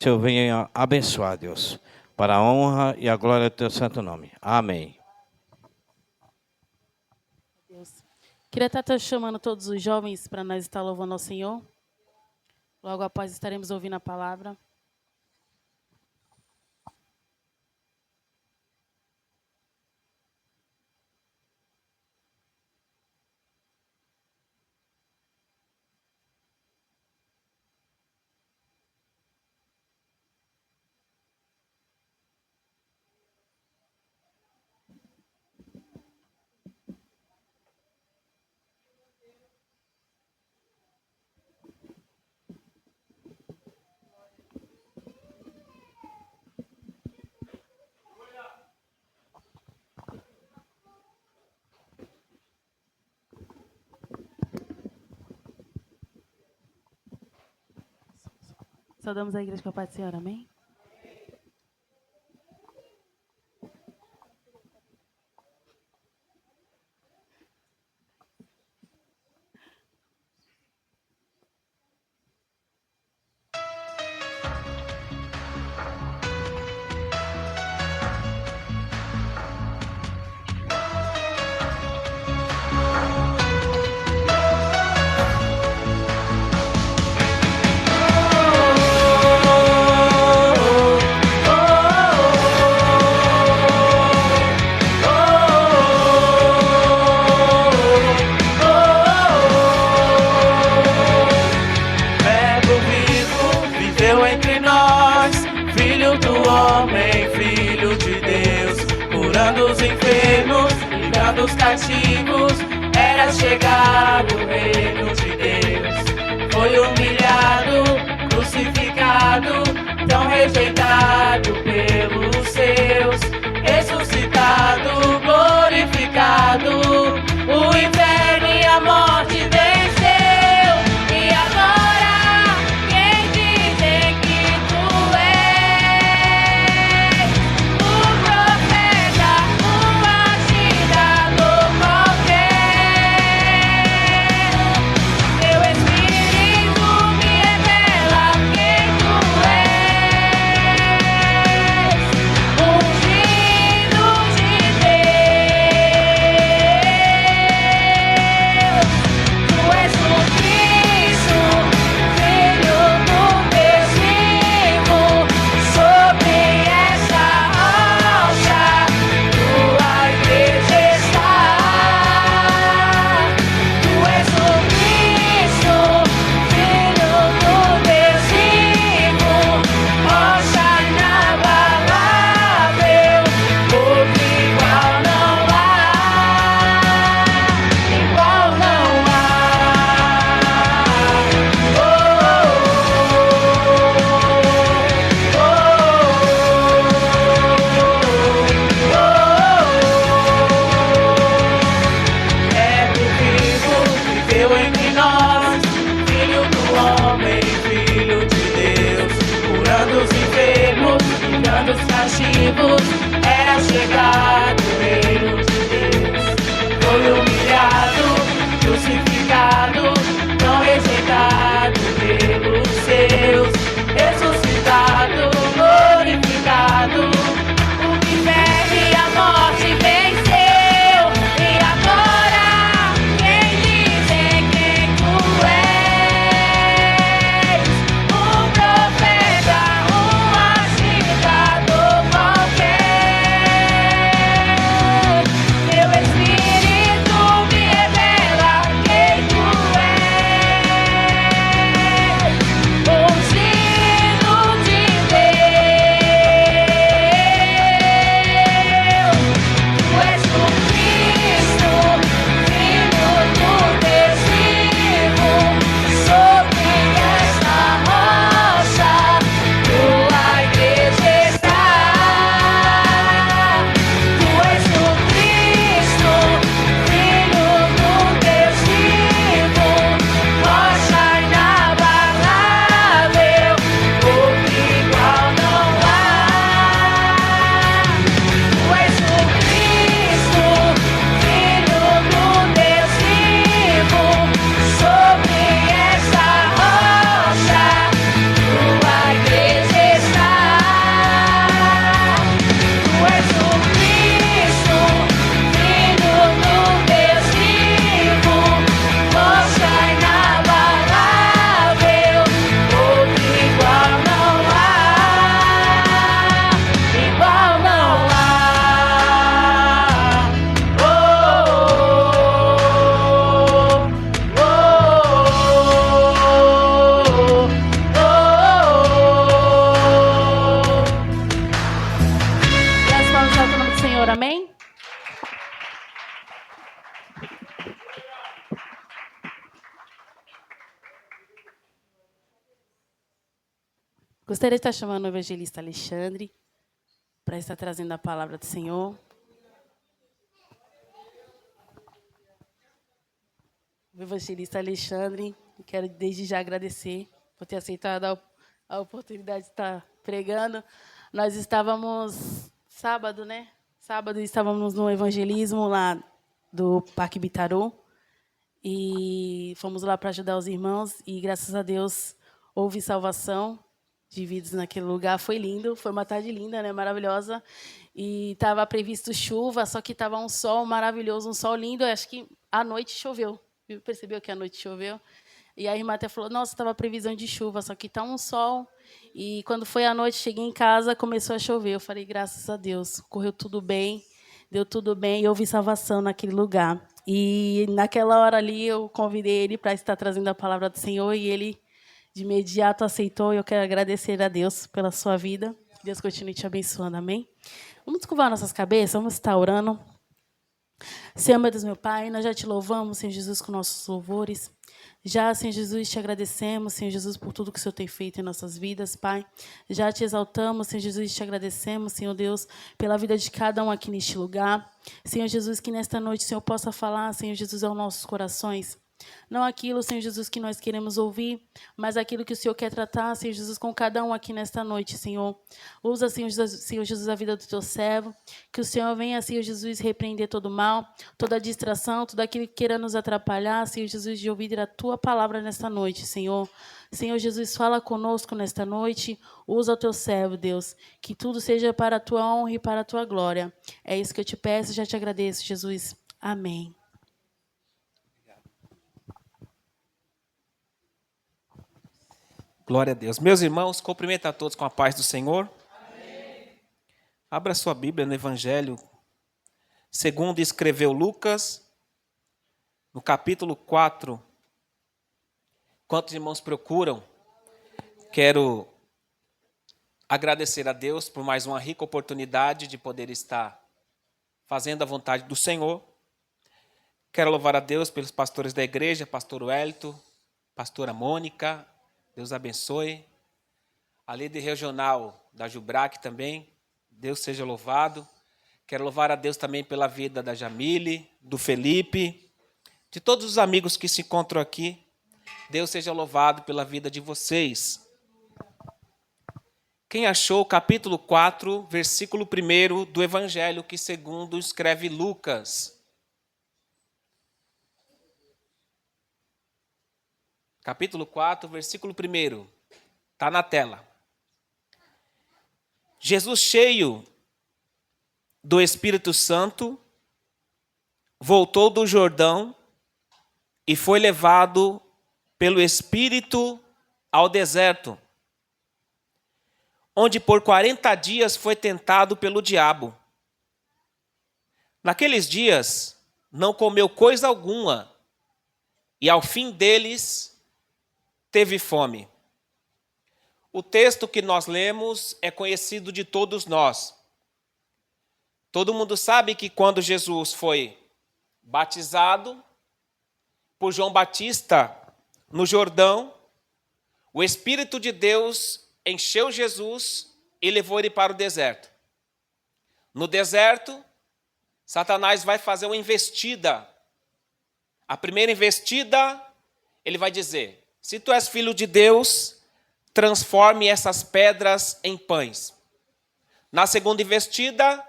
Senhor venha abençoar, Deus, para a honra e a glória do teu santo nome. Amém. Deus. Queria estar chamando todos os jovens para nós estar louvando ao Senhor. Logo após estaremos ouvindo a palavra. Saudamos a igreja com a paz do Senhor, amém? Dos cativos, era chegado o reino de Deus. Foi humilhado, crucificado, tão rejeitado pelos seus, ressuscitado, glorificado, o inferno e a morte venceu. E agora, quem dizem que tu és o profeta, o agitador? Teu Espírito me revela quem tu és. Gostaria de estar chamando o evangelista Alexandre para estar trazendo a palavra do Senhor. O evangelista Alexandre, quero desde já agradecer por ter aceitado a oportunidade de estar pregando. Nós estávamos sábado, né? Sábado estávamos no evangelismo lá do Parque Bitaru e fomos lá para ajudar os irmãos e graças a Deus houve salvação de vidas naquele lugar. Foi lindo, foi uma tarde linda, né? Maravilhosa. E estava previsto chuva, só que estava um sol maravilhoso, um sol lindo. Acho que à noite choveu. Percebeu que à noite choveu? E a irmã até falou, nossa, estava previsão de chuva, só que está um sol. E quando foi à noite, cheguei em casa, começou a chover. Eu falei, graças a Deus, correu tudo bem, deu tudo bem, e houve salvação naquele lugar. E naquela hora ali, eu convidei ele para estar trazendo a palavra do Senhor, e ele, de imediato, aceitou. E eu quero agradecer a Deus pela sua vida. Deus continue te abençoando, amém? Vamos curvar nossas cabeças, vamos estar orando. Senhor, meu Deus, meu Pai, nós já te louvamos, Senhor Jesus, com nossos louvores. Já, Senhor Jesus, te agradecemos, Senhor Jesus, por tudo que o Senhor tem feito em nossas vidas, Pai. Já te exaltamos, Senhor Jesus, te agradecemos, Senhor Deus, pela vida de cada um aqui neste lugar. Senhor Jesus, que nesta noite o Senhor possa falar, Senhor Jesus, aos nossos corações. Não aquilo, Senhor Jesus, que nós queremos ouvir, mas aquilo que o Senhor quer tratar, Senhor Jesus, com cada um aqui nesta noite, Senhor. Usa, Senhor Jesus, a vida do teu servo, que o Senhor venha, Senhor Jesus, repreender todo mal, toda distração, tudo aquilo que queira nos atrapalhar, Senhor Jesus, de ouvir a tua palavra nesta noite, Senhor. Senhor Jesus, fala conosco nesta noite, usa o teu servo, Deus, que tudo seja para a tua honra e para a tua glória. É isso que eu te peço e já te agradeço, Jesus. Amém. Glória a Deus. Meus irmãos, cumprimento a todos com a paz do Senhor. Amém. Abra sua Bíblia no Evangelho, segundo escreveu Lucas, no capítulo 4. Quantos irmãos procuram? Quero agradecer a Deus por mais uma rica oportunidade de poder estar fazendo a vontade do Senhor. Quero louvar a Deus pelos pastores da igreja, pastor Wellington, pastora Mônica, Deus abençoe. A líder regional da Jubrac também, Deus seja louvado. Quero louvar a Deus também pela vida da Jamile, do Felipe, de todos os amigos que se encontram aqui. Deus seja louvado pela vida de vocês. Quem achou o capítulo 4, versículo 1 do Evangelho que segundo escreve Lucas? Capítulo 4, versículo 1. Está na tela. Jesus, cheio do Espírito Santo, voltou do Jordão e foi levado pelo Espírito ao deserto, onde por 40 dias foi tentado pelo diabo. Naqueles dias não comeu coisa alguma, e ao fim deles teve fome. O texto que nós lemos é conhecido de todos nós. Todo mundo sabe que quando Jesus foi batizado por João Batista no Jordão, o Espírito de Deus encheu Jesus e levou ele para o deserto. No deserto, Satanás vai fazer uma investida. A primeira investida, ele vai dizer: se tu és filho de Deus, transforme essas pedras em pães. Na segunda investida,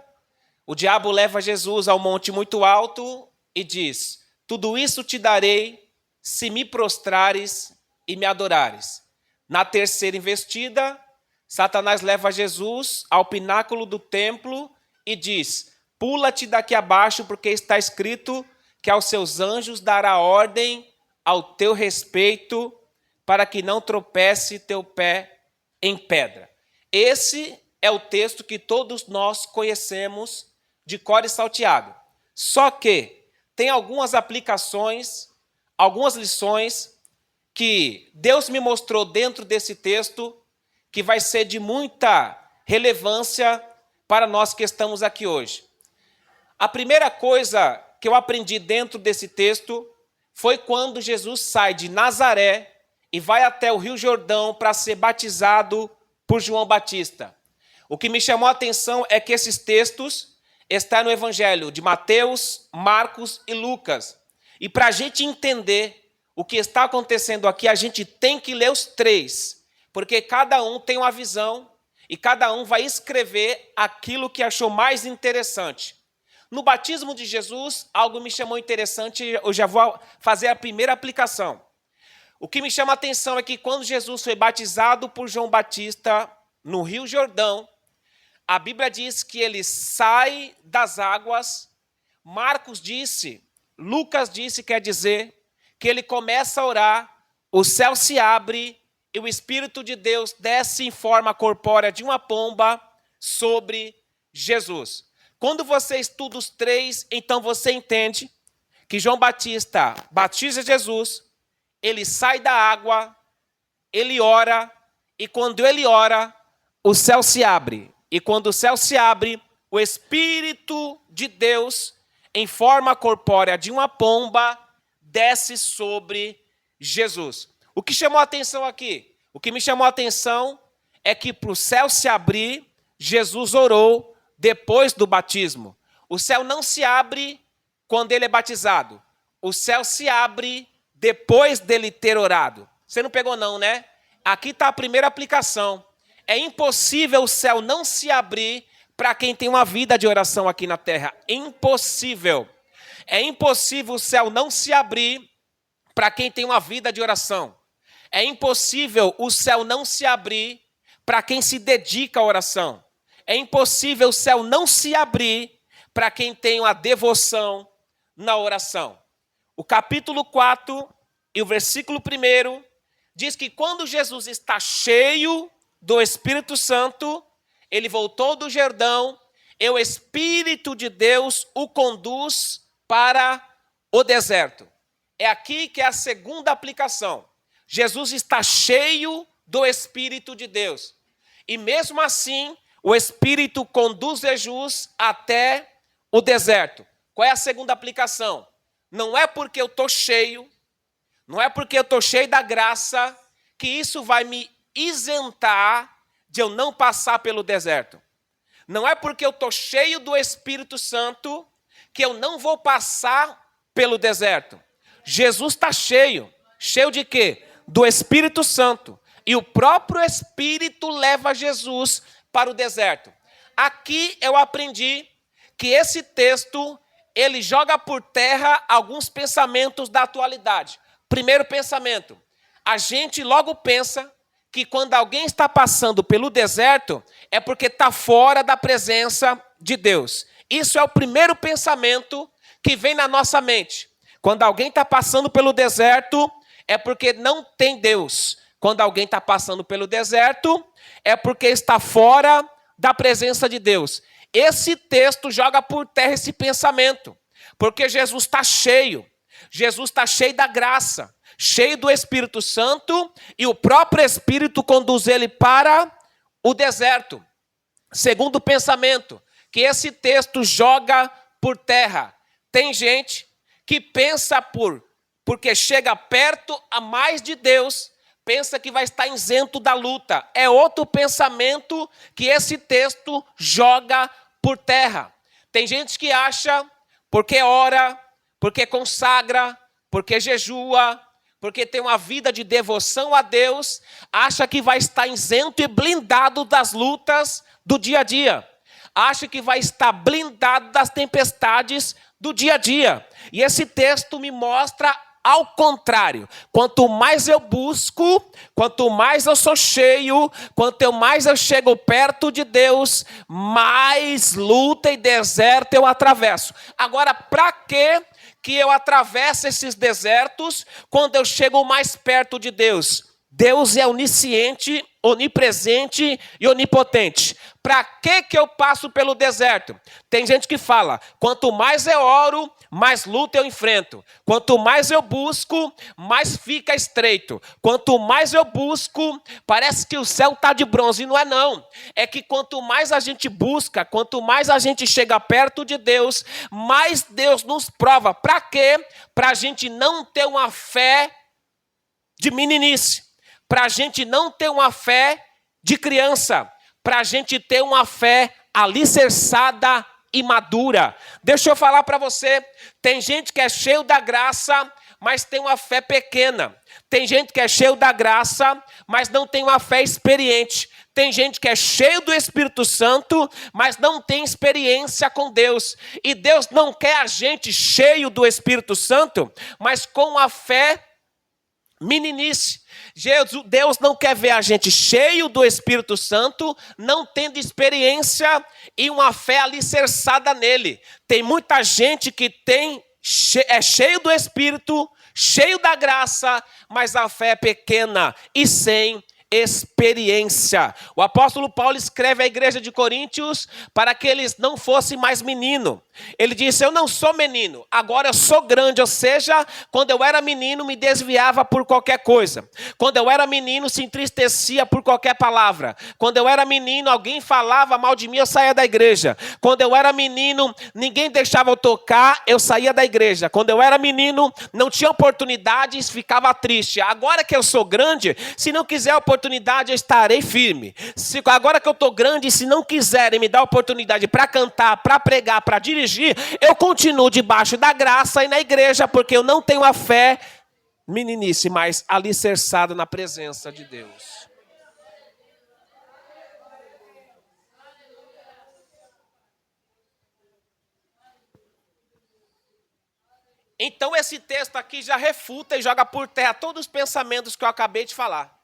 o diabo leva Jesus ao monte muito alto e diz: tudo isso te darei se me prostrares e me adorares. Na terceira investida, Satanás leva Jesus ao pináculo do templo e diz: pula-te daqui abaixo, porque está escrito que aos seus anjos dará ordem ao teu respeito, para que não tropece teu pé em pedra. Esse é o texto que todos nós conhecemos de cor e salteado. Só que tem algumas aplicações, algumas lições que Deus me mostrou dentro desse texto que vai ser de muita relevância para nós que estamos aqui hoje. A primeira coisa que eu aprendi dentro desse texto foi quando Jesus sai de Nazaré e vai até o Rio Jordão para ser batizado por João Batista. O que me chamou a atenção é que esses textos estão no Evangelho de Mateus, Marcos e Lucas. E para a gente entender o que está acontecendo aqui, a gente tem que ler os três, porque cada um tem uma visão e cada um vai escrever aquilo que achou mais interessante. No batismo de Jesus, algo me chamou interessante, eu já vou fazer a primeira aplicação. O que me chama a atenção é que quando Jesus foi batizado por João Batista no Rio Jordão, a Bíblia diz que ele sai das águas. Marcos disse, Lucas disse, quer dizer, que ele começa a orar, o céu se abre e o Espírito de Deus desce em forma corpórea de uma pomba sobre Jesus. Quando você estuda os três, então você entende que João Batista batiza Jesus, ele sai da água, ele ora, e quando ele ora, o céu se abre. E quando o céu se abre, o Espírito de Deus, em forma corpórea de uma pomba, desce sobre Jesus. O que chamou a atenção aqui? O que me chamou a atenção é que para o céu se abrir, Jesus orou depois do batismo. O céu não se abre quando ele é batizado. O céu se abre depois dele ter orado. Você não pegou não, né? Aqui está a primeira aplicação. É impossível o céu não se abrir para quem tem uma vida de oração aqui na terra. Impossível. É impossível o céu não se abrir para quem tem uma vida de oração. É impossível o céu não se abrir para quem se dedica à oração. É impossível o céu não se abrir para quem tem uma devoção na oração. O capítulo 4 e o versículo 1 diz que quando Jesus está cheio do Espírito Santo, ele voltou do Jordão, e o Espírito de Deus o conduz para o deserto. É aqui que é a segunda aplicação. Jesus está cheio do Espírito de Deus. E mesmo assim, o Espírito conduz Jesus até o deserto. Qual é a segunda aplicação? Não é porque eu estou cheio, não é porque eu estou cheio da graça, que isso vai me isentar de eu não passar pelo deserto. Não é porque eu estou cheio do Espírito Santo que eu não vou passar pelo deserto. Jesus está cheio. Cheio de quê? Do Espírito Santo. E o próprio Espírito leva Jesus para o deserto. Aqui eu aprendi que esse texto, ele joga por terra alguns pensamentos da atualidade. Primeiro pensamento, a gente logo pensa que quando alguém está passando pelo deserto, é porque está fora da presença de Deus. Isso é o primeiro pensamento que vem na nossa mente. Quando alguém está passando pelo deserto, é porque não tem Deus. Quando alguém está passando pelo deserto, é porque está fora da presença de Deus. Esse texto joga por terra esse pensamento, porque Jesus está cheio. Jesus está cheio da graça, cheio do Espírito Santo, e o próprio Espírito conduz ele para o deserto. Segundo pensamento, que esse texto joga por terra. Tem gente que pensa porque chega perto a mais de Deus, pensa que vai estar isento da luta. É outro pensamento que esse texto joga por terra. Tem gente que acha, porque ora, porque consagra, porque jejua, porque tem uma vida de devoção a Deus, acha que vai estar isento e blindado das lutas do dia a dia. Acha que vai estar blindado das tempestades do dia a dia. E esse texto me mostra ao contrário. Quanto mais eu busco, quanto mais eu sou cheio, quanto mais eu chego perto de Deus, mais luta e deserto eu atravesso. Agora, para que eu atravesso esses desertos quando eu chego mais perto de Deus? Deus é onisciente, onipresente e onipotente. Para que eu passo pelo deserto? Tem gente que fala, quanto mais eu oro, mais luta eu enfrento. Quanto mais eu busco, mais fica estreito. Quanto mais eu busco, parece que o céu está de bronze. E não é não. É que quanto mais a gente busca, quanto mais a gente chega perto de Deus, mais Deus nos prova. Para quê? Para a gente não ter uma fé de meninice. Para a gente não ter uma fé de criança, para a gente ter uma fé alicerçada e madura. Deixa eu falar para você, tem gente que é cheio da graça, mas tem uma fé pequena. Tem gente que é cheio da graça, mas não tem uma fé experiente. Tem gente que é cheio do Espírito Santo, mas não tem experiência com Deus. E Deus não quer a gente cheio do Espírito Santo, mas com a fé meninice. Deus não quer ver a gente cheio do Espírito Santo, não tendo experiência e uma fé alicerçada nele. Tem muita gente que é cheio do Espírito, cheio da graça, mas a fé é pequena e sem experiência. O apóstolo Paulo escreve à igreja de Coríntios para que eles não fossem mais menino. Ele disse, eu não sou menino, agora eu sou grande. Ou seja, quando eu era menino me desviava por qualquer coisa. Quando eu era menino se entristecia por qualquer palavra. Quando eu era menino alguém falava mal de mim, eu saía da igreja. Quando eu era menino ninguém deixava eu tocar, eu saía da igreja. Quando eu era menino não tinha oportunidades, ficava triste. Agora que eu sou grande, se não quiser oportunidade, eu estarei firme. Agora que eu estou grande, se não quiserem me dar oportunidade para cantar, para pregar, para dirigir, eu continuo debaixo da graça e na igreja, porque eu não tenho a fé meninice, mas alicerçada na presença de Deus. Então esse texto aqui já refuta e joga por terra todos os pensamentos que eu acabei de falar.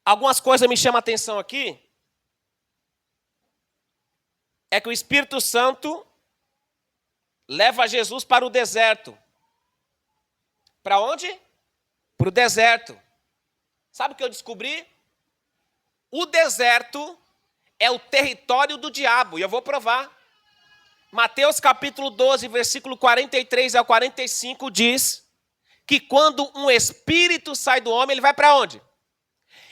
Algumas coisas me chamam a atenção aqui. É que o Espírito Santo leva Jesus para o deserto. Para onde? Para o deserto. Sabe o que eu descobri? O deserto é o território do diabo. E eu vou provar. Mateus capítulo 12, versículo 43 ao 45 diz que quando um espírito sai do homem, ele vai para onde?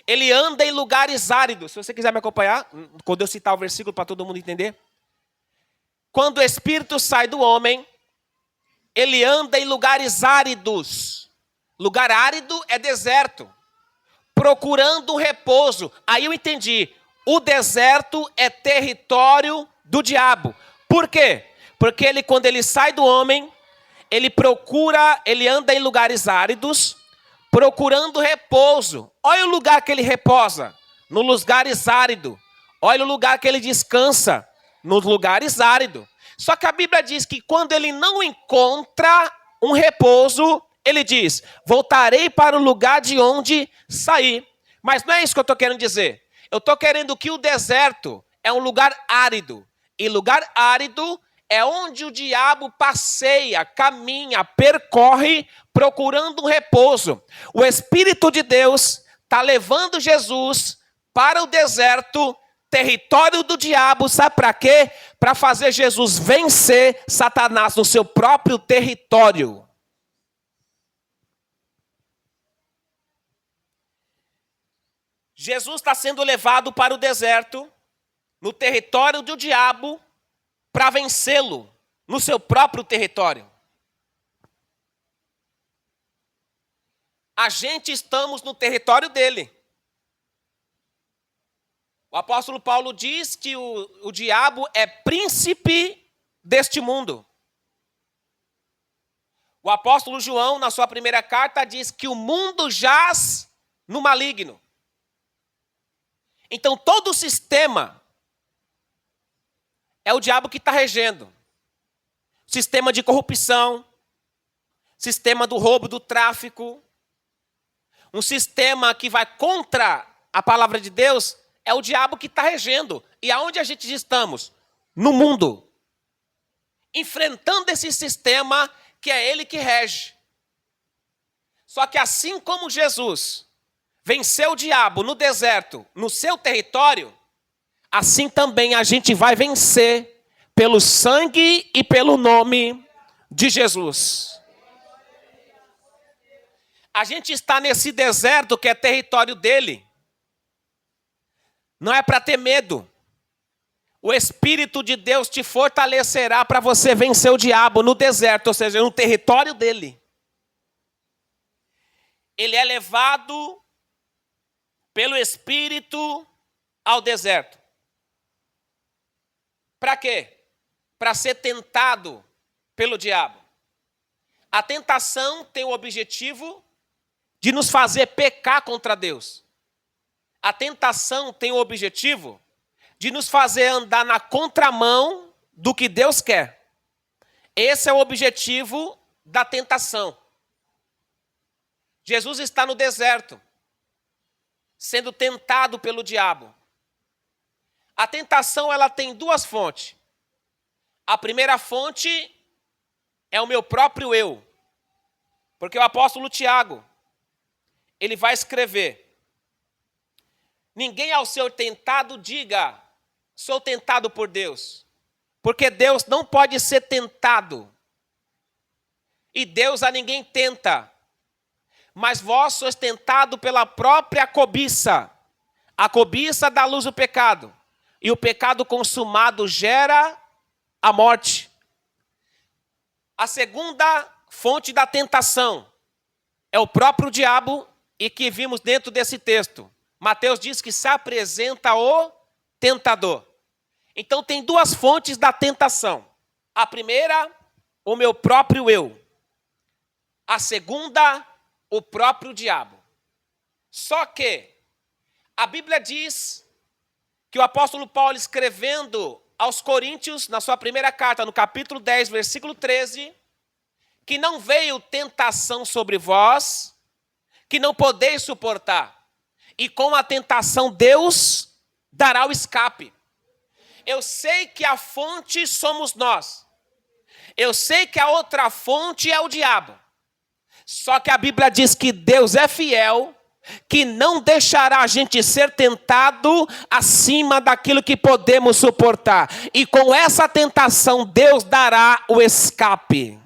Ele anda em lugares áridos. Se você quiser me acompanhar, quando eu citar o versículo para todo mundo entender. Quando o espírito sai do homem, ele anda em lugares áridos. Lugar árido é deserto. Procurando repouso. Aí eu entendi. O deserto é território do diabo. Por quê? Porque quando ele sai do homem, ele anda em lugares áridos, procurando repouso. Olha o lugar que ele reposa, nos lugares áridos. Olha o lugar que ele descansa, nos lugares áridos. Só que a Bíblia diz que quando ele não encontra um repouso, ele diz, voltarei para o lugar de onde saí. Mas não é isso que eu estou querendo dizer. Eu estou querendo que o deserto é um lugar árido. E lugar árido é onde o diabo passeia, caminha, percorre, procurando um repouso. O Espírito de Deus está levando Jesus para o deserto, território do diabo, sabe para quê? Para fazer Jesus vencer Satanás no seu próprio território. Jesus está sendo levado para o deserto, no território do diabo, para vencê-lo no seu próprio território. A gente estamos no território dele. O apóstolo Paulo diz que o diabo é príncipe deste mundo. O apóstolo João, na sua primeira carta, diz que o mundo jaz no maligno. Então todo o sistema é o diabo que está regendo. Sistema de corrupção, sistema do roubo, do tráfico, um sistema que vai contra a palavra de Deus, é o diabo que está regendo. E aonde a gente estamos? No mundo. Enfrentando esse sistema que é ele que rege. Só que assim como Jesus venceu o diabo no deserto, no seu território, assim também a gente vai vencer pelo sangue e pelo nome de Jesus. A gente está nesse deserto que é território dele. Não é para ter medo. O Espírito de Deus te fortalecerá para você vencer o diabo no deserto, ou seja, no território dele. Ele é levado pelo Espírito ao deserto. Para quê? Para ser tentado pelo diabo. A tentação tem o objetivo de nos fazer pecar contra Deus. A tentação tem o objetivo de nos fazer andar na contramão do que Deus quer. Esse é o objetivo da tentação. Jesus está no deserto, sendo tentado pelo diabo. A tentação, ela tem duas fontes. A primeira fonte é o meu próprio eu. Porque o apóstolo Tiago, ele vai escrever: ninguém ao ser tentado diga, sou tentado por Deus. Porque Deus não pode ser tentado. E Deus a ninguém tenta. Mas vós sois tentado pela própria cobiça. A cobiça dá luz ao pecado. E o pecado consumado gera a morte. A segunda fonte da tentação é o próprio diabo, e que vimos dentro desse texto. Mateus diz que se apresenta o tentador. Então tem duas fontes da tentação. A primeira, o meu próprio eu. A segunda, o próprio diabo. Só que a Bíblia diz que o apóstolo Paulo, escrevendo aos Coríntios, na sua primeira carta, no capítulo 10, versículo 13, que não veio tentação sobre vós, que não podeis suportar. E com a tentação Deus dará o escape. Eu sei que a fonte somos nós. Eu sei que a outra fonte é o diabo. Só que a Bíblia diz que Deus é fiel, que não deixará a gente ser tentado acima daquilo que podemos suportar. E com essa tentação Deus dará o escape.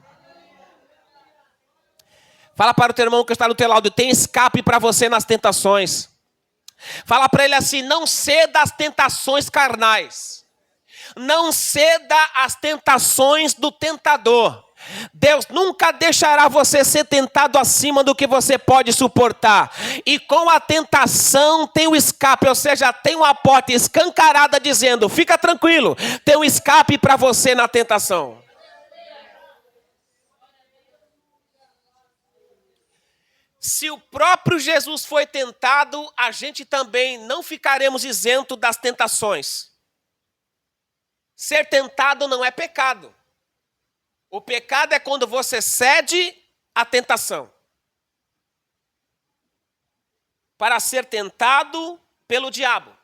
Fala para o teu irmão que está do teu lado: tem escape para você nas tentações. Fala para ele assim: não ceda às tentações carnais. Não ceda às tentações do tentador. Deus nunca deixará você ser tentado acima do que você pode suportar. E com a tentação tem o escape, ou seja, tem uma porta escancarada dizendo: fica tranquilo, tem um escape para você na tentação. Se o próprio Jesus foi tentado, a gente também não ficaremos isento das tentações. Ser tentado não é pecado. O pecado é quando você cede à tentação. Para ser tentado pelo diabo.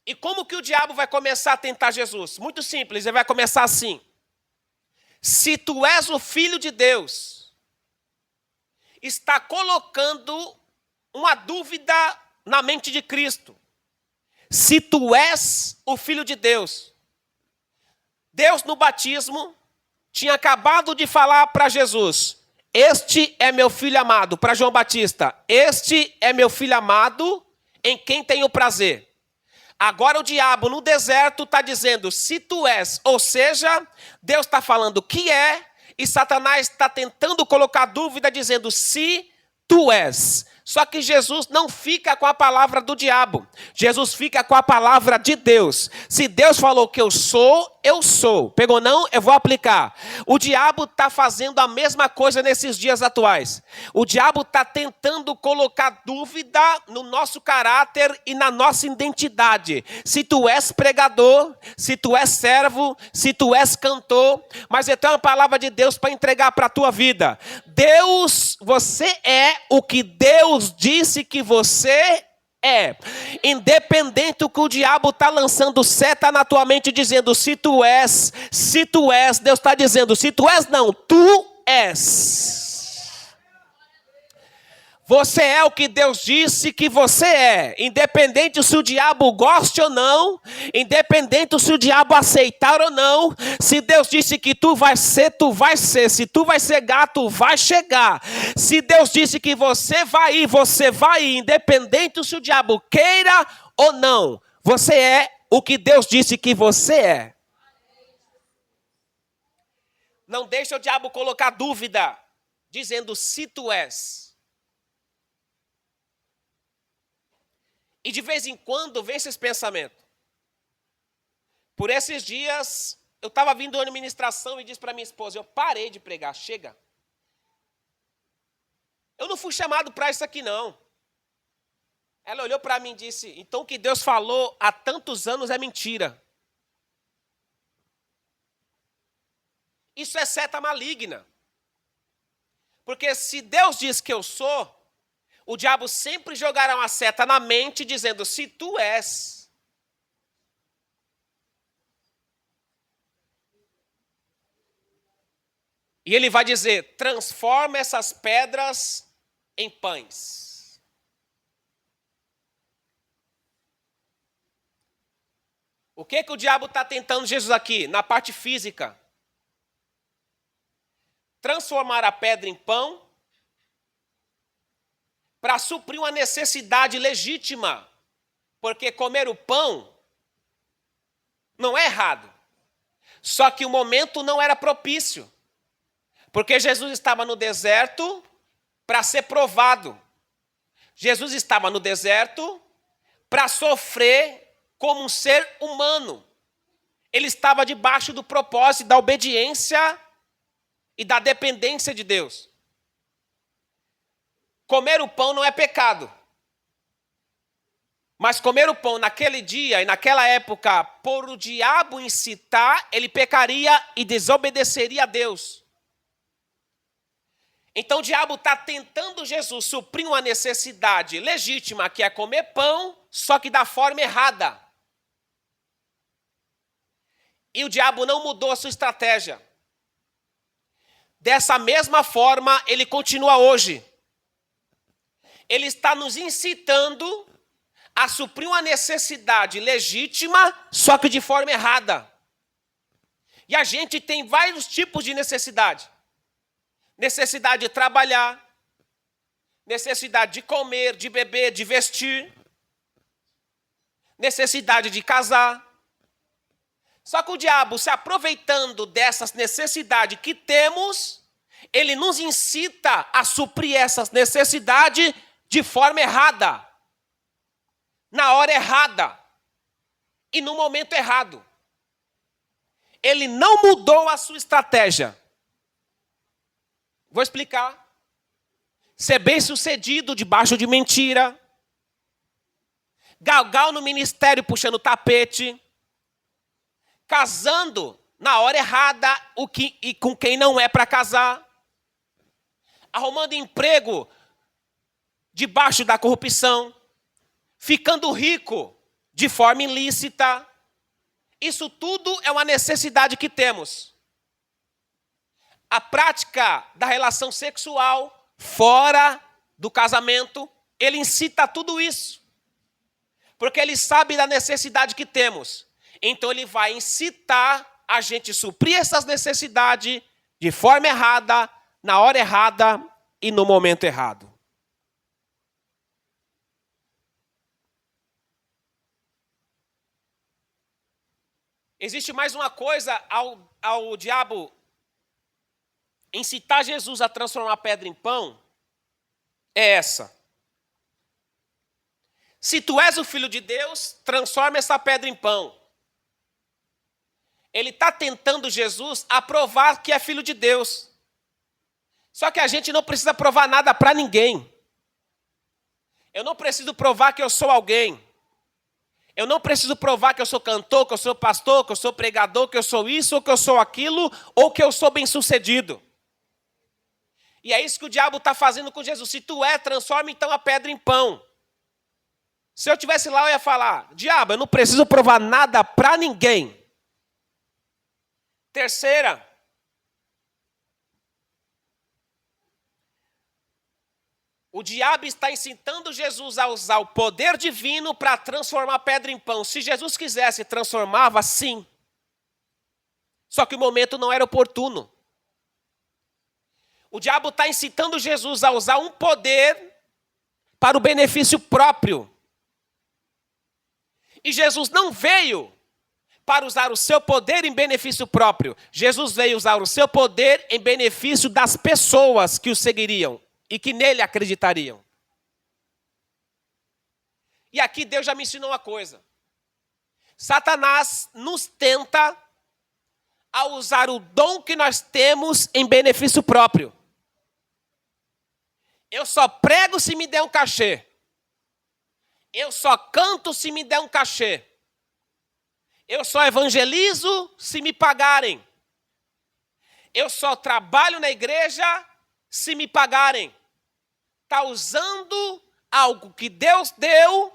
E como que o diabo vai começar a tentar Jesus? Muito simples, ele vai começar assim: se tu és o Filho de Deus, está colocando uma dúvida na mente de Cristo. Se tu és o Filho de Deus. Deus no batismo tinha acabado de falar para Jesus: este é meu filho amado, para João Batista: este é meu filho amado, em quem tenho prazer. Agora o diabo no deserto está dizendo: se tu és, ou seja, Deus está falando que é, e Satanás está tentando colocar dúvida dizendo: se tu és. Só que Jesus não fica com a palavra do diabo. Jesus fica com a palavra de Deus. Se Deus falou que eu sou, eu sou. Pegou não? Eu vou aplicar. O diabo está fazendo a mesma coisa nesses dias atuais. O diabo está tentando colocar dúvida no nosso caráter e na nossa identidade. Se tu és pregador, se tu és servo, se tu és cantor, mas eu tenho uma palavra de Deus para entregar para a tua vida. Deus, você é o que Deus disse que você é. Independente do que o diabo está lançando seta na tua mente dizendo: se tu és, Deus está dizendo: se tu és não, tu és. Você é o que Deus disse que você é. Independente se o diabo goste ou não, independente se o diabo aceitar ou não, se Deus disse que tu vai ser, tu vai ser. Se tu vai chegar, tu vai chegar. Se Deus disse que você vai ir, você vai ir. Independente se o diabo queira ou não, você é o que Deus disse que você é. Não deixa o diabo colocar dúvida, dizendo: se tu és. E de vez em quando vem esse pensamento. Por esses dias, eu estava vindo à administração e disse para minha esposa, eu parei de pregar, chega. Eu não fui chamado para isso aqui, não. Ela olhou para mim e disse, então o que Deus falou há tantos anos é mentira. Isso é seta maligna. Porque se Deus diz que eu sou, o diabo sempre jogará uma seta na mente dizendo, se tu és. E ele vai dizer, transforma essas pedras em pães. O que o diabo está tentando Jesus aqui? Na parte física. Transformar a pedra em pão para suprir uma necessidade legítima. Porque comer o pão não é errado. Só que o momento não era propício. Porque Jesus estava no deserto para ser provado. Jesus estava no deserto para sofrer como um ser humano. Ele estava debaixo do propósito da obediência e da dependência de Deus. Comer o pão não é pecado. Mas comer o pão naquele dia e naquela época, por o diabo incitar, ele pecaria e desobedeceria a Deus. Então o diabo está tentando Jesus suprir uma necessidade legítima, que é comer pão, só que da forma errada. E o diabo não mudou a sua estratégia. Dessa mesma forma, ele continua hoje. Ele está nos incitando a suprir uma necessidade legítima, só que de forma errada. E a gente tem vários tipos de necessidade. Necessidade de trabalhar, necessidade de comer, de beber, de vestir, necessidade de casar. Só que o diabo, se aproveitando dessas necessidades que temos, ele nos incita a suprir essas necessidades de forma errada, na hora errada e no momento errado. Ele não mudou a sua estratégia. Vou explicar. Ser bem-sucedido debaixo de mentira. Galgal no ministério puxando o tapete. Casando na hora errada e com quem não é para casar. Arrumando emprego debaixo da corrupção. Ficando rico de forma ilícita. Isso tudo é uma necessidade que temos. A prática da relação sexual fora do casamento, ele incita tudo isso. Porque ele sabe da necessidade que temos. Então ele vai incitar a gente suprir essas necessidades de forma errada, na hora errada e no momento errado. Existe mais uma coisa ao diabo incitar Jesus a transformar a pedra em pão, é essa. Se tu és o Filho de Deus, transforma essa pedra em pão. Ele está tentando Jesus a provar que é Filho de Deus. Só que a gente não precisa provar nada para ninguém. Eu não preciso provar que eu sou alguém. Eu não preciso provar que eu sou cantor, que eu sou pastor, que eu sou pregador, que eu sou isso, ou que eu sou aquilo, ou que eu sou bem-sucedido. E é isso que o diabo está fazendo com Jesus. Se tu transforma então a pedra em pão. Se eu estivesse lá, eu ia falar, diabo, eu não preciso provar nada para ninguém. Terceira. O diabo está incitando Jesus a usar o poder divino para transformar a pedra em pão. Se Jesus quisesse, transformava, sim. Só que o momento não era oportuno. O diabo está incitando Jesus a usar um poder para o benefício próprio. E Jesus não veio para usar o seu poder em benefício próprio. Jesus veio usar o seu poder em benefício das pessoas que o seguiriam e que nele acreditariam. E aqui Deus já me ensinou uma coisa. Satanás nos tenta a usar o dom que nós temos em benefício próprio. Eu só prego se me der um cachê. Eu só canto se me der um cachê. Eu só evangelizo se me pagarem. Eu só trabalho na igreja se me pagarem. Está usando algo que Deus deu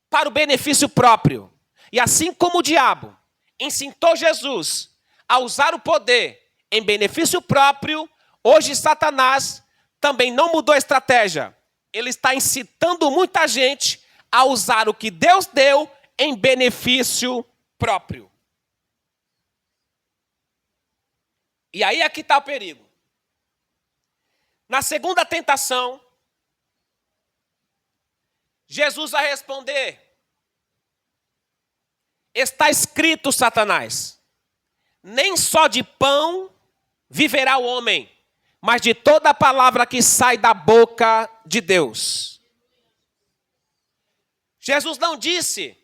para o benefício próprio. E assim como o diabo incitou Jesus a usar o poder em benefício próprio, hoje Satanás também não mudou a estratégia. Ele está incitando muita gente a usar o que Deus deu em benefício próprio. E aí aqui está o perigo. Na segunda tentação, Jesus vai responder: está escrito, Satanás, nem só de pão viverá o homem, mas de toda a palavra que sai da boca de Deus. Jesus não disse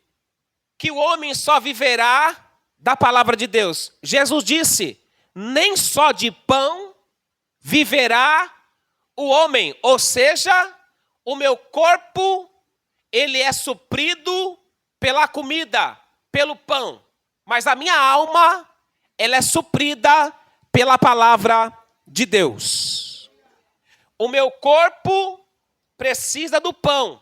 que o homem só viverá da palavra de Deus. Jesus disse: nem só de pão viverá o homem. Ou seja, o meu corpo, ele é suprido pela comida, pelo pão. Mas a minha alma, ela é suprida pela palavra de Deus. O meu corpo precisa do pão,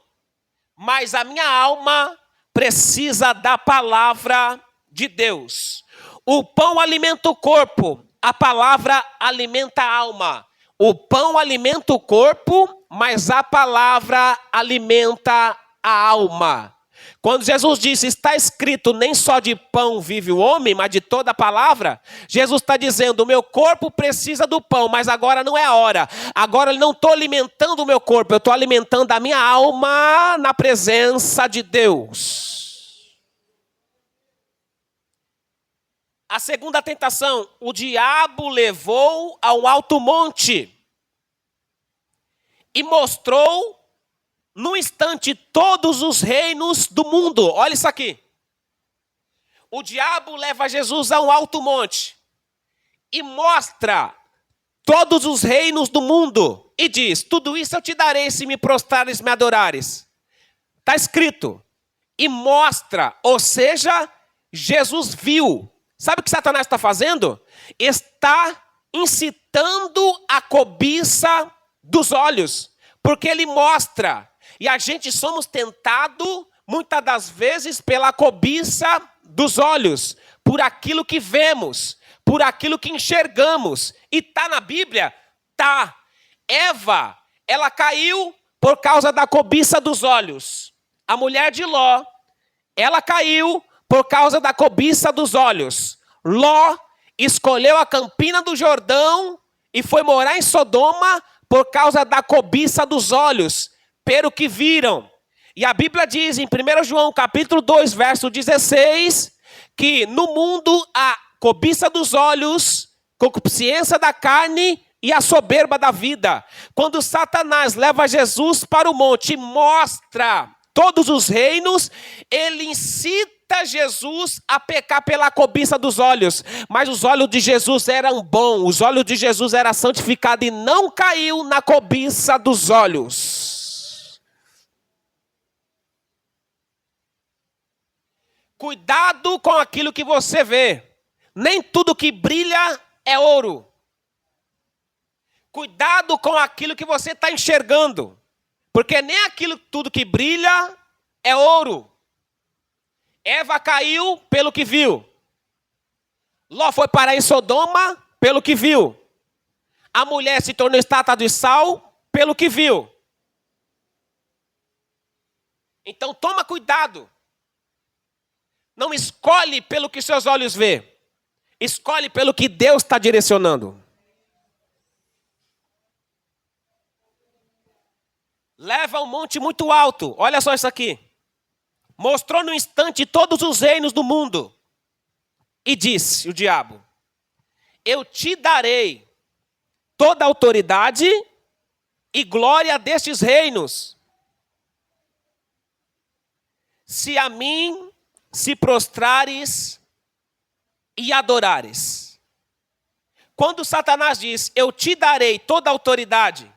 mas a minha alma precisa da palavra de Deus. O pão alimenta o corpo, a palavra alimenta a alma. O pão alimenta o corpo, mas a palavra alimenta a alma. Quando Jesus disse, está escrito, nem só de pão vive o homem, mas de toda a palavra, Jesus está dizendo, o meu corpo precisa do pão, mas agora não é a hora. Agora eu não estou alimentando o meu corpo, eu estou alimentando a minha alma na presença de Deus. A segunda tentação, o diabo levou a um alto monte e mostrou no instante todos os reinos do mundo. Olha isso aqui. O diabo leva Jesus a um alto monte e mostra todos os reinos do mundo e diz, tudo isso eu te darei se me prostrares e me adorares. Está escrito. E mostra, ou seja, Jesus viu. Sabe o que Satanás está fazendo? Está incitando a cobiça dos olhos, porque ele mostra. E a gente somos tentados, muitas das vezes, pela cobiça dos olhos, por aquilo que vemos, por aquilo que enxergamos. E está na Bíblia? Tá. Eva, ela caiu por causa da cobiça dos olhos. A mulher de Ló, ela caiu por causa da cobiça dos olhos. Ló escolheu a campina do Jordão e foi morar em Sodoma por causa da cobiça dos olhos, pelo que viram. E a Bíblia diz em 1 João capítulo 2, verso 16, que no mundo a cobiça dos olhos, concupiscência da carne e a soberba da vida. Quando Satanás leva Jesus para o monte e mostra todos os reinos, ele incita Jesus a pecar pela cobiça dos olhos. Mas os olhos de Jesus eram bons, os olhos de Jesus eram santificados e não caiu na cobiça dos olhos. Cuidado com aquilo que você vê. Nem tudo que brilha é ouro. Cuidado com aquilo que você está enxergando. Porque nem aquilo tudo que brilha é ouro. Eva caiu pelo que viu. Ló foi parar em Sodoma pelo que viu. A mulher se tornou estátua de sal pelo que viu. Então toma cuidado. Não escolhe pelo que seus olhos vê. Escolhe pelo que Deus está direcionando. Leva um monte muito alto. Olha só isso aqui. Mostrou no instante todos os reinos do mundo. E disse o diabo, eu te darei toda a autoridade e glória destes reinos. se a mim se prostrares e adorares. Quando Satanás diz, eu te darei toda a autoridade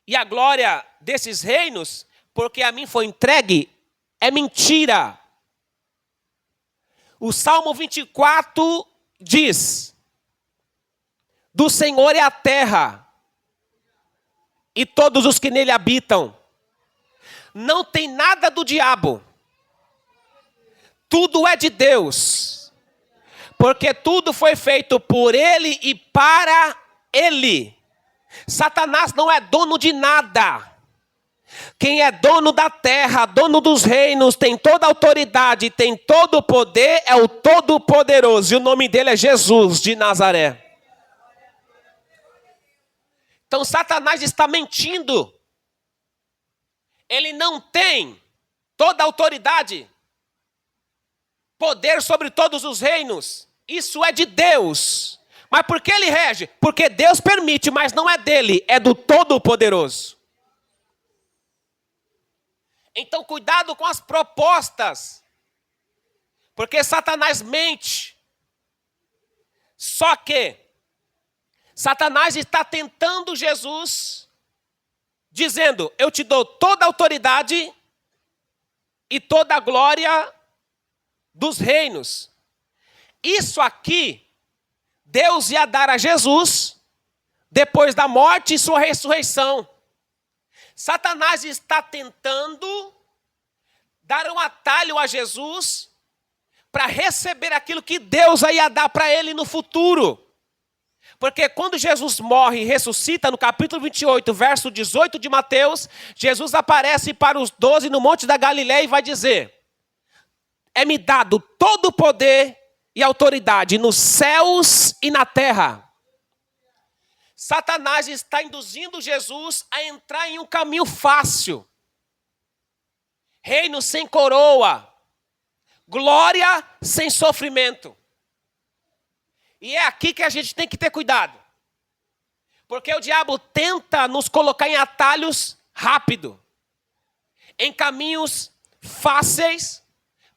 e a glória desses reinos, porque a mim foi entregue, é mentira. O Salmo 24 diz, do Senhor é a terra e todos os que nele habitam. Não tem nada do diabo. Tudo é de Deus. Porque tudo foi feito por ele e para ele. Satanás não é dono de nada. Quem é dono da terra, dono dos reinos, tem toda a autoridade, tem todo o poder, é o Todo-Poderoso. E o nome dele é Jesus de Nazaré. Então Satanás está mentindo. Ele não tem toda a autoridade, poder sobre todos os reinos. Isso é de Deus. Mas por que ele rege? Porque Deus permite, mas não é dele, é do Todo-Poderoso. Então cuidado com as propostas. Porque Satanás mente. Só que Satanás está tentando Jesus, dizendo, eu te dou toda a autoridade e toda a glória dos reinos. Isso aqui, Deus ia dar a Jesus, depois da morte e sua ressurreição. Satanás está tentando dar um atalho a Jesus, para receber aquilo que Deus ia dar para ele no futuro. Porque quando Jesus morre e ressuscita, no capítulo 28, verso 18 de Mateus, Jesus aparece para os 12 no Monte da Galileia e vai dizer, é-me dado todo o poder e autoridade nos céus e na terra. Satanás está induzindo Jesus a entrar em um caminho fácil. Reino sem coroa, glória sem sofrimento. E é aqui que a gente tem que ter cuidado. Porque o diabo tenta nos colocar em atalhos rápido. Em caminhos fáceis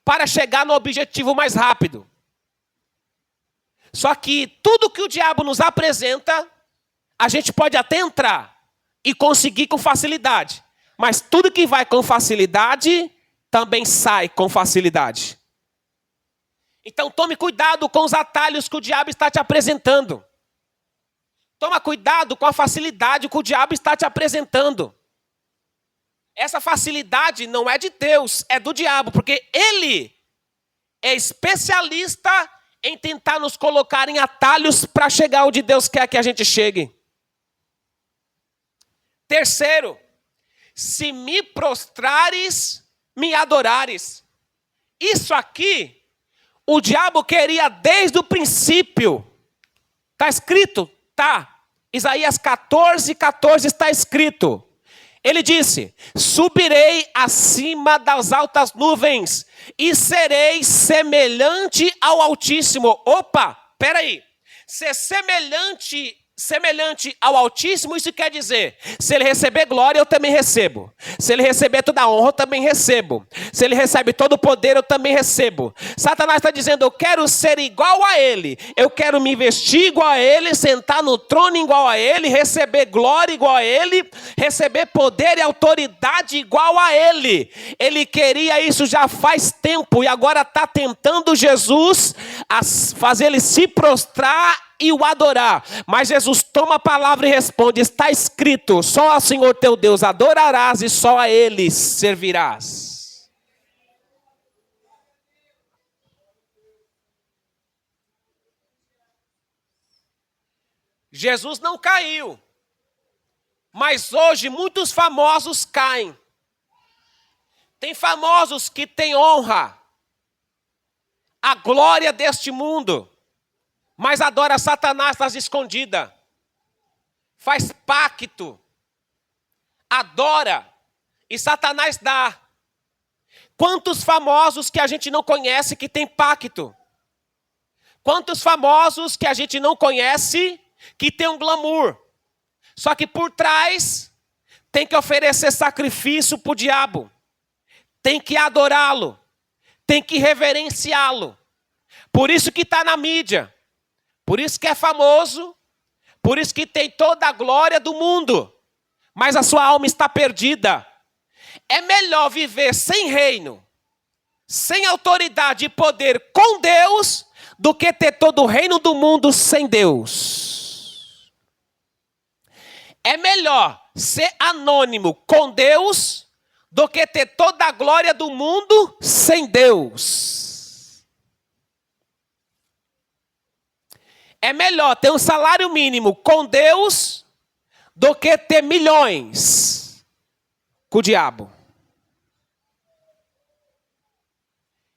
para chegar no objetivo mais rápido. Só que tudo que o diabo nos apresenta, a gente pode até entrar e conseguir com facilidade. Mas tudo que vai com facilidade, também sai com facilidade. Então tome cuidado com os atalhos que o diabo está te apresentando. Toma cuidado com a facilidade que o diabo está te apresentando. Essa facilidade não é de Deus, é do diabo, porque ele é especialista em tentar nos colocar em atalhos para chegar onde Deus quer que a gente chegue. Terceiro, se me prostrares, me adorares. Isso aqui o diabo queria desde o princípio. Está escrito? Tá. Isaías 14:14 está escrito. Ele disse, subirei acima das altas nuvens e serei semelhante ao Altíssimo. Opa, peraí. Ser semelhante ao Altíssimo, isso quer dizer, se ele receber glória, eu também recebo. Se ele receber toda a honra, eu também recebo. Se ele recebe todo o poder, eu também recebo. Satanás está dizendo, eu quero ser igual a ele. Eu quero me vestir igual a ele, sentar no trono igual a ele, receber glória igual a ele, receber poder e autoridade igual a ele. Ele queria isso já faz tempo e agora está tentando Jesus a fazer ele se prostrar e o adorar. Mas Jesus toma a palavra e responde, está escrito, só ao Senhor teu Deus adorarás e só a Ele servirás. Jesus não caiu, mas hoje muitos famosos caem. Tem famosos que têm honra, a glória deste mundo, mas adora Satanás nas escondidas. Faz pacto. Adora. E Satanás dá. Quantos famosos que a gente não conhece que tem pacto? Quantos famosos que a gente não conhece que tem um glamour? Só que por trás tem que oferecer sacrifício para o diabo. tem que adorá-lo, tem que reverenciá-lo. Por isso que está na mídia, por isso que é famoso, por isso que tem toda a glória do mundo, mas a sua alma está perdida. É melhor viver sem reino, sem autoridade e poder com Deus, do que ter todo o reino do mundo sem Deus. É melhor ser anônimo com Deus, do que ter toda a glória do mundo sem Deus. É melhor ter um salário mínimo com Deus, do que ter milhões com o diabo.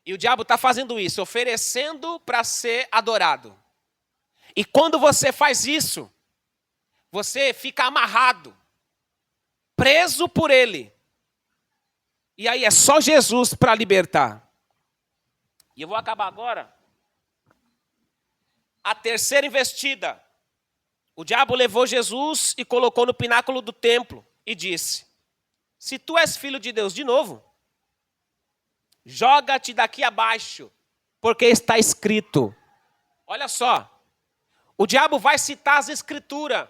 E o diabo está fazendo isso, oferecendo para ser adorado. E quando você faz isso, você fica amarrado, preso por ele. E aí é só Jesus para libertar. E eu vou acabar agora. A terceira investida. O diabo levou Jesus e colocou no pináculo do templo e disse: se tu és filho de Deus, de novo, joga-te daqui abaixo, porque está escrito. Olha só, o diabo vai citar as escrituras.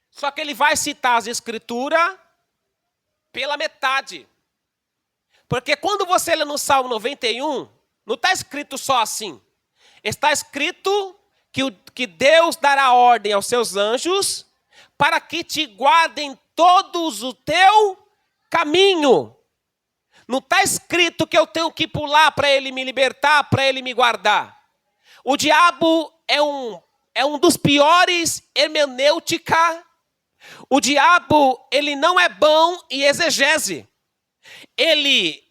Só que ele vai citar as escrituras pela metade. Porque quando você lê no Salmo 91, não está escrito só assim. Está escrito que Deus dará ordem aos seus anjos para que te guardem todos o teu caminho. Não está escrito que eu tenho que pular para ele me libertar, para ele me guardar. O diabo é um dos piores hermenêutica. O diabo, ele não é bom em exegese. Ele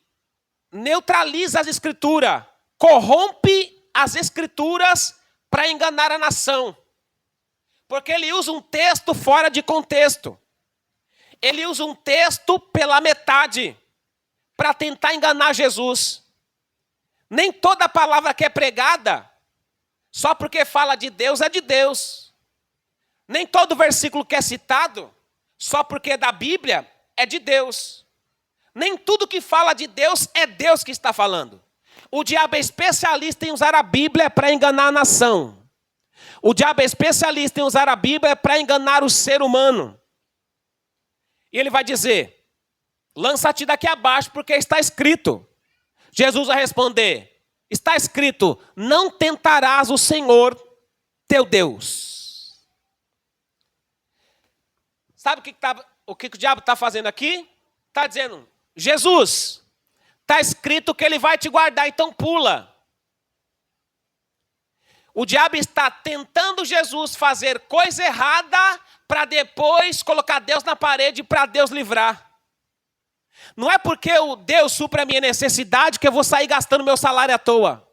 neutraliza as escrituras, corrompe as escrituras para enganar a nação. Porque ele usa um texto fora de contexto. Ele usa um texto pela metade para tentar enganar Jesus. Nem toda palavra que é pregada, só porque fala de Deus, é de Deus. Nem todo versículo que é citado, só porque é da Bíblia, é de Deus. Nem tudo que fala de Deus, é Deus que está falando. O diabo é especialista em usar a Bíblia para enganar a nação. O diabo é especialista em usar a Bíblia para enganar o ser humano. E ele vai dizer: lança-te daqui abaixo, porque está escrito. Jesus vai responder: está escrito, não tentarás o Senhor teu Deus. Sabe o que o diabo está fazendo aqui? Está dizendo: Jesus, está escrito que ele vai te guardar, então pula. O diabo está tentando Jesus fazer coisa errada para depois colocar Deus na parede para Deus livrar. Não é porque o Deus supra a minha necessidade que eu vou sair gastando meu salário à toa.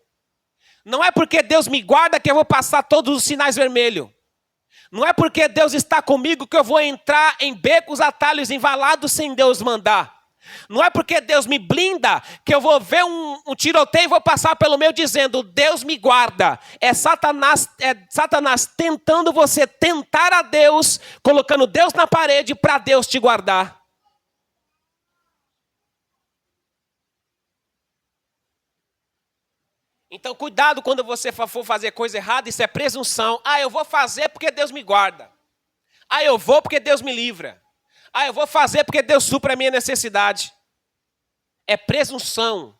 Não é porque Deus me guarda que eu vou passar todos os sinais vermelhos. Não é porque Deus está comigo que eu vou entrar em becos, atalhos, invalados sem Deus mandar. Não é porque Deus me blinda que eu vou ver um tiroteio e vou passar pelo meio dizendo: Deus me guarda. É Satanás tentando você tentar a Deus, colocando Deus na parede para Deus te guardar. Então cuidado quando você for fazer coisa errada, isso é presunção. Ah, eu vou fazer porque Deus me guarda. Ah, eu vou porque Deus me livra. Ah, eu vou fazer porque Deus supra a minha necessidade. É presunção.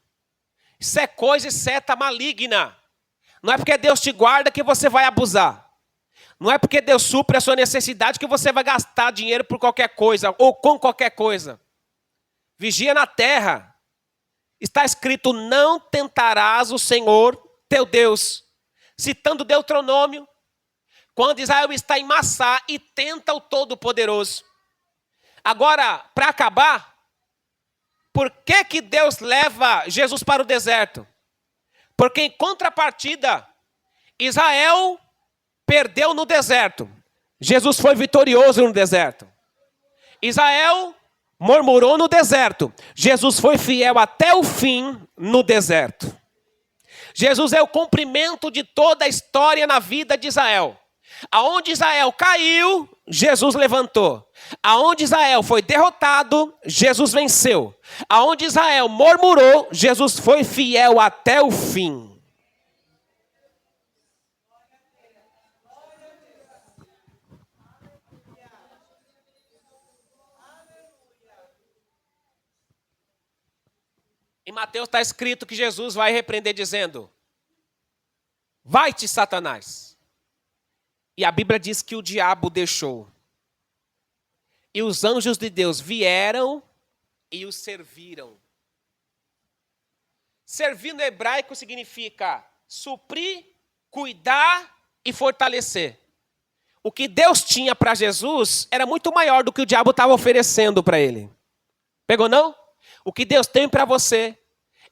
Isso é coisa e seta maligna. Não é porque Deus te guarda que você vai abusar. Não é porque Deus supra a sua necessidade que você vai gastar dinheiro por qualquer coisa ou com qualquer coisa. Vigia na terra. Está escrito: não tentarás o Senhor teu Deus. Citando Deuteronômio, quando Israel está em Massá e tenta o Todo-Poderoso. Agora, para acabar, por que Deus leva Jesus para o deserto? Porque em contrapartida, Israel perdeu no deserto. Jesus foi vitorioso no deserto. Israel murmurou no deserto. Jesus foi fiel até o fim no deserto. Jesus é o cumprimento de toda a história na vida de Israel. Aonde Israel caiu, Jesus levantou. Aonde Israel foi derrotado, Jesus venceu. Aonde Israel murmurou, Jesus foi fiel até o fim. Em Mateus está escrito que Jesus vai repreender dizendo: vai-te, Satanás. E a Bíblia diz que o diabo deixou. E os anjos de Deus vieram e o serviram. Servir no hebraico significa suprir, cuidar e fortalecer. O que Deus tinha para Jesus era muito maior do que o diabo estava oferecendo para ele. Pegou não? O que Deus tem para você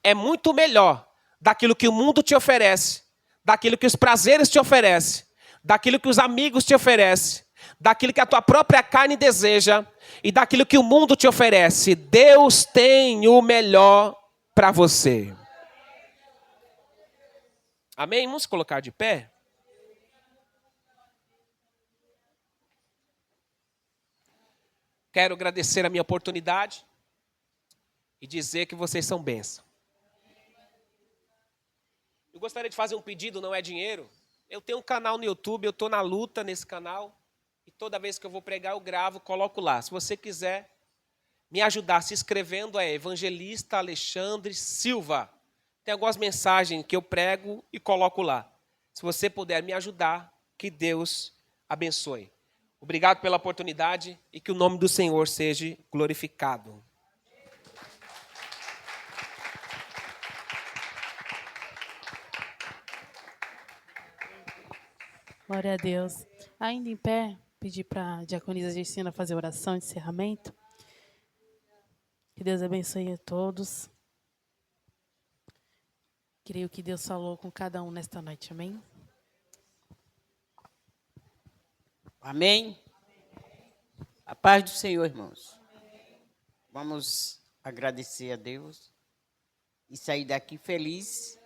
é muito melhor daquilo que o mundo te oferece, daquilo que os prazeres te oferecem, daquilo que os amigos te oferecem, daquilo que a tua própria carne deseja e daquilo que o mundo te oferece. Deus tem o melhor para você. Amém? Vamos colocar de pé? Quero agradecer a minha oportunidade e dizer que vocês são bênção. Eu gostaria de fazer um pedido, não é dinheiro. Eu tenho um canal no YouTube, eu estou na luta nesse canal. E toda vez que eu vou pregar, eu gravo, coloco lá. Se você quiser me ajudar se inscrevendo, é Evangelista Alexandre Silva. Tem algumas mensagens que eu prego e coloco lá. Se você puder me ajudar, que Deus abençoe. Obrigado pela oportunidade e que o nome do Senhor seja glorificado. Glória a Deus. Ainda em pé, pedir para a diaconisa Gersina fazer oração de encerramento. Que Deus abençoe a todos. Creio que Deus falou com cada um nesta noite, amém? Amém? A paz do Senhor, irmãos. Vamos agradecer a Deus e sair daqui feliz